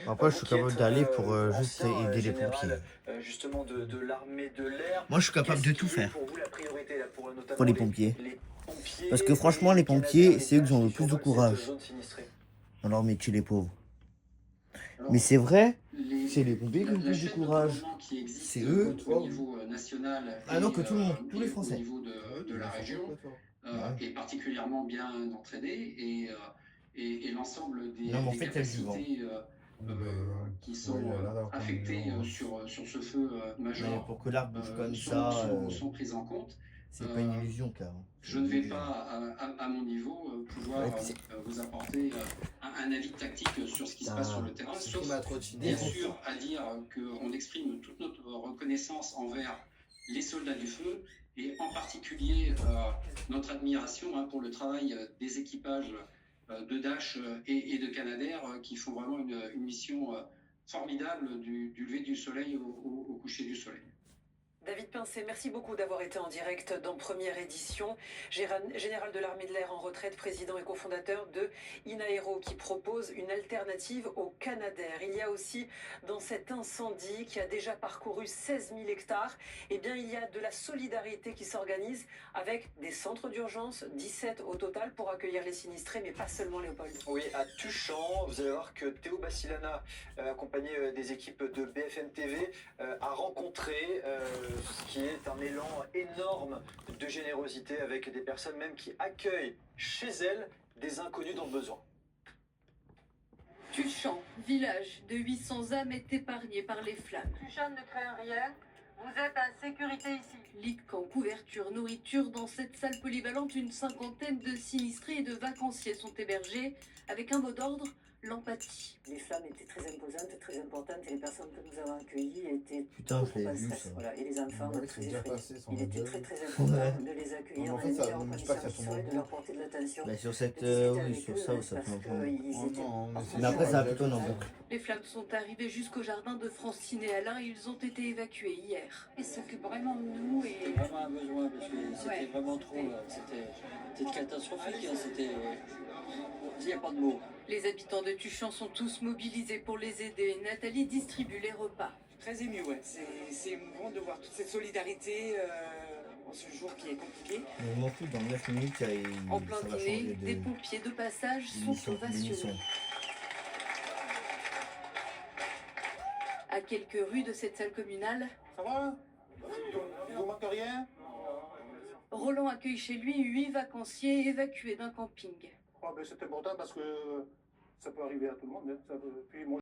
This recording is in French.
Après, je suis Vous qui capable êtes d'aller pour juste ancien aider les pompiers. général justement de l'armée de l'air, Moi, je suis capable qu'est-ce de tout qui est faire pour vous la priorité là, pour pour notamment les pompiers. les Parce que pompiers, franchement, les les Canadair, pompiers, les c'est eux qui ont DH le qui plus de survolent cette courage zone sinistrée? dans leur métier, les pauvres. Mais Alors, c'est vrai, c'est les les, pompiers qui ont le la plus de chaîne de courage. commandement qui C'est existe eux. au niveau national Ah non, que tout le monde, tous les et au Français. niveau de la région Ouais. est particulièrement bien entraînée et l'ensemble Non, mais en des fait, il y a du vent. capacités qui sont affectées sur ce feu Mais majeur pour que l'arbre bouge comme ça, sont prises en compte. c'est pas une illusion, car. Je ne vais pas, à mon niveau, pouvoir Ouais, puis vous apporter un avis tactique sur ce qui se passe sur le terrain, sauf bien sûr à dire qu'on exprime toute notre reconnaissance envers les soldats du feu et en particulier notre admiration pour le travail des équipages de Dash et de Canadair qui font vraiment une mission formidable du lever du soleil au coucher du soleil. David Pincé, merci beaucoup d'avoir été en direct dans Première Édition. Général de l'armée de l'air en retraite, président et cofondateur de Inaero, qui propose une alternative au Canadair. Il y a aussi, dans cet incendie qui a déjà parcouru 16 000 hectares, eh bien, il y a de la solidarité qui s'organise avec des centres d'urgence, 17 au total, pour accueillir les sinistrés, mais pas seulement, Léopold. Oui, à Tuchan, vous allez voir que Théo Bassilana, accompagné des équipes de BFM TV, a rencontré ce qui est un élan énorme de générosité avec des personnes même qui accueillent chez elles des inconnus dans le besoin. Tuchan, village de 800 âmes, est épargné par les flammes. Tuchan ne craint rien, vous êtes en sécurité ici. Lit de camp, couverture, nourriture. Dans cette salle polyvalente, une cinquantaine de sinistrés et de vacanciers sont hébergés avec un mot d'ordre: l'empathie. Les flammes étaient très imposantes, très importantes, et les personnes que nous avons accueillies étaient Putain, je l'ai en vu, stress. ça. Voilà. Et les enfants, Ouais, très c'est bien effrayés. passé, sans Il était modèle. très important de les accueillir Non, dans en les fait, ça meilleures ne bouge pas, conditions ça qui tombe en soient, de bout. leur porter de l'attention. Bah, sur cette, de discuter oui, avec sur eux, ça, ça parce fait un peu. qu'ils Oh étaient non, mais en c'est Mais après, sûr, ça va il y a plutôt que en ça. boucle. Les flammes sont arrivées jusqu'au jardin de Francine et Alain. Ils ont été évacués hier. Ils s'occupent vraiment de nous et C'était vraiment un besoin parce que c'était Ouais, vraiment trop. C'était catastrophique. Hein, il n'y a pas de mots. Les habitants de Tuchan sont tous mobilisés pour les aider. Nathalie distribue les repas. Très ému, ouais. C'est émouvant de voir toute cette solidarité en ce jour qui est compliqué. Mais je m'en fous, dans 9 minutes, En plein ça va dîner, changer des de pompiers de passage sont d'émission. ovationnés. À quelques rues de cette salle communale, Ça va? Il vous manque rien? Roland accueille chez lui 8 vacanciers évacués d'un camping. C'est important parce que ça peut arriver à tout le monde. Hein. Puis moi,